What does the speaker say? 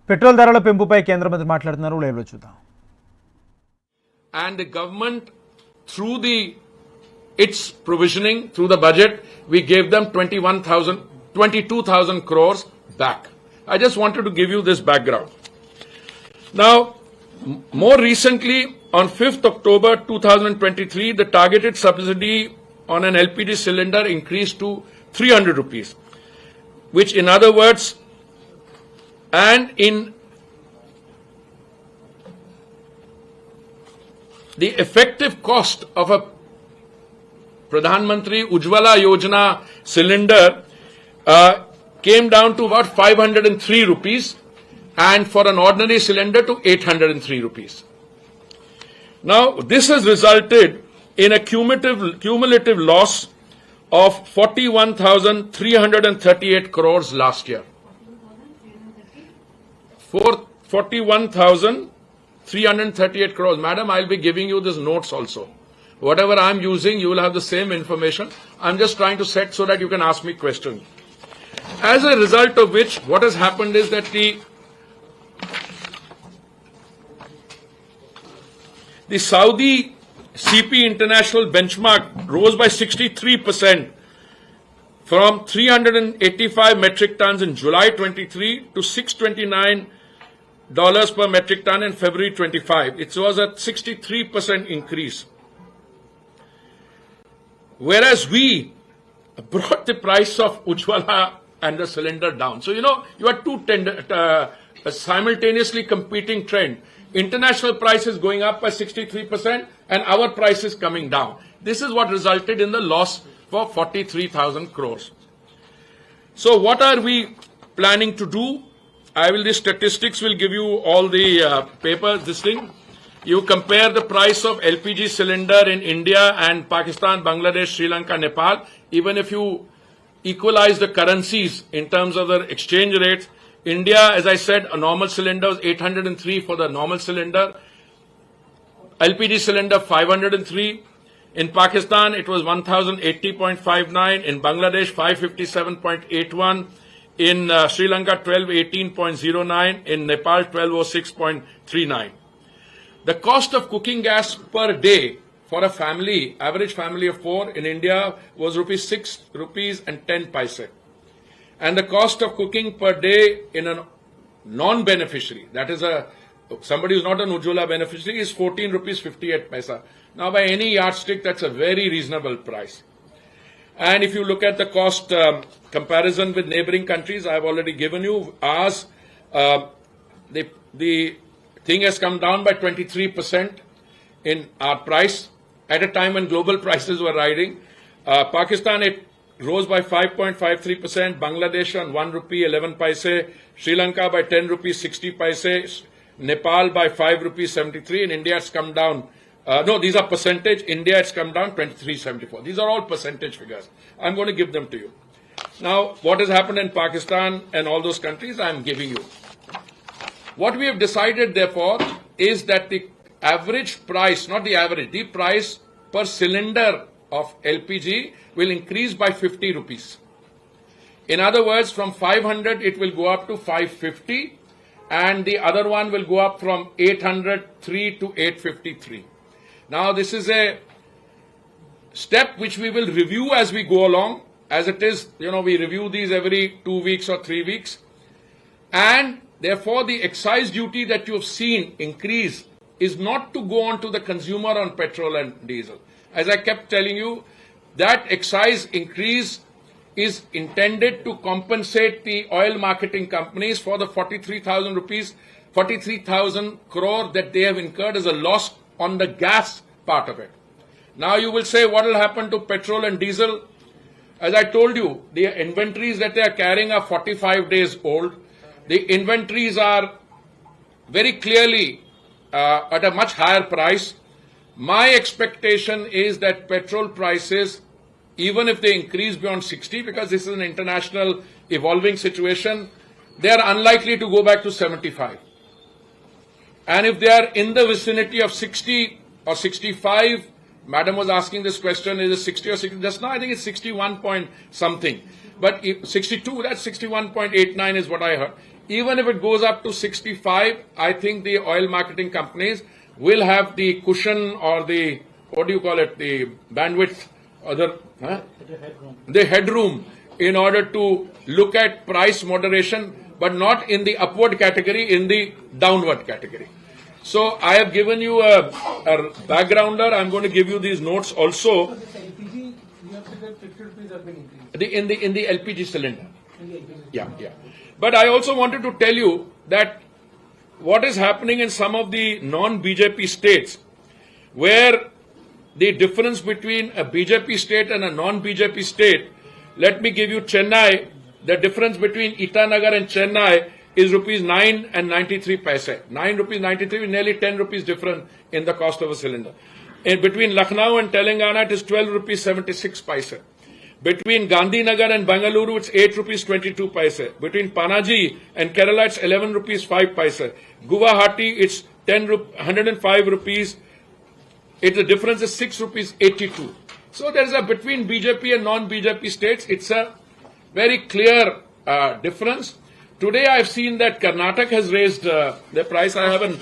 Petrol ధరల పెంపుపై కేంద్ర మంత్రి మాట్లాడుతున్నారు. లైవ్లో చూద్దాం. And the government, through its provisioning, through the budget, we gave them 22,000 crores back. I just wanted to give you this background. Now, more recently, on 5th October 2023, the targeted subsidy on an LPG cylinder increased to 300 rupees, which in other words, and in the effective cost of a Pradhan Mantri Ujjwala Yojana cylinder came down to about 503 rupees, and for an ordinary cylinder to 803 rupees. Now, this has resulted in a cumulative loss of 41,338 crores last year. 41,338 crores. Madam, I'll be giving you these notes also. Whatever I'm using, you will have the same information. I'm just trying to set so that you can ask me questions. As a result of which, what has happened is that the Saudi CP International benchmark rose by 63% from 385 metric tons in July 23 to $629 per metric ton in February 25. It was a 63% increase. Whereas we brought the price of Ujjwala and the cylinder down. So, you are two simultaneously competing trend. International price is going up by 63% and our price is coming down. This is what resulted in the loss for 43,000 crores. So what are we planning to do? The statistics will give you all the papers, this thing. You compare the price of LPG cylinder in India and Pakistan, Bangladesh, Sri Lanka, Nepal. Even if you equalize the currencies in terms of the exchange rates, India, as I said, a normal cylinder was 803 for the normal cylinder. LPG cylinder 503. In Pakistan, it was 1,080.59. In Bangladesh, 557.81. In Sri Lanka, 1,218.09. In Nepal, 1,206.39. The cost of cooking gas per day for a family, average family of 4 in India, was ₹6.10. And the cost of cooking per day in a non-beneficiary, that is somebody who's not an Ujjwala beneficiary, is ₹14.58. Now, by any yardstick, that's a very reasonable price. And if you look at the cost comparison with neighboring countries, I've already given you ours. The thing has come down by 23% in our price at a time when global prices were riding. Pakistan, it rose by 5.53%, Bangladesh on ₹1.11, Sri Lanka by ₹10.60, Nepal by ₹5.73, and India it's come down. No, these are percentage. India it's come down 23.74. These are all percentage figures. I'm going to give them to you. Now, what has happened in Pakistan and all those countries, I'm giving you. What we have decided, therefore, is that the average price, not the average, the price per cylinder of LPG will increase by 50 rupees. In other words, from 500 it will go up to 550, and the other one will go up from 803 to 853. Now, this is a step which we will review as we go along. As it is, we review these every 2 weeks or 3 weeks. And therefore, the excise duty that you have seen increase is not to go on to the consumer on petrol and diesel. As I kept telling you, that excise increase is intended to compensate the oil marketing companies for the 43,000 crore that they have incurred as a loss on the gas part of it. Now you will say, what will happen to petrol and diesel? As I told you, the inventories that they are carrying are 45 days old. The inventories are very clearly at a much higher price. My expectation is that petrol prices, even if they increase beyond 60, because this is an international evolving situation, they are unlikely to go back to 75. And if they are in the vicinity of 60 or 65, Madam was asking this question, is it 60 or 60? Just now I think it's 61 point something. But 62, that's 61.89 is what I heard. Even if it goes up to 65, I think the oil marketing companies will have the cushion or the, what do you call it, the bandwidth or the headroom in order to look at price moderation, but not in the upward category, in the downward category. So I have given you a backgrounder. I'm going to give you these notes also. LPG, you have said that 50 rupees have been increased. In the LPG cylinder. In the LPG. Yeah. But I also wanted to tell you that what is happening in some of the non-BJP states, where the difference between a BJP state and a non-BJP state, let me give you Chennai, the difference between Itanagar and Chennai is rupees 9 and 93 paise. 9 rupees 93, nearly 10 rupees difference in the cost of a cylinder. In between Lucknow and Telangana, it is 12 rupees 76 paise. Between Gandhinagar and Bangalore, it's 8 rupees 22 paise. Between Panaji and Kerala, it's 11 rupees 5 paise. Guwahati, it's 105 rupees. The difference is 6 rupees 82. So there is a between BJP and non-BJP states, it's a very clear difference. Today I have seen that Karnataka has raised the price. I haven't.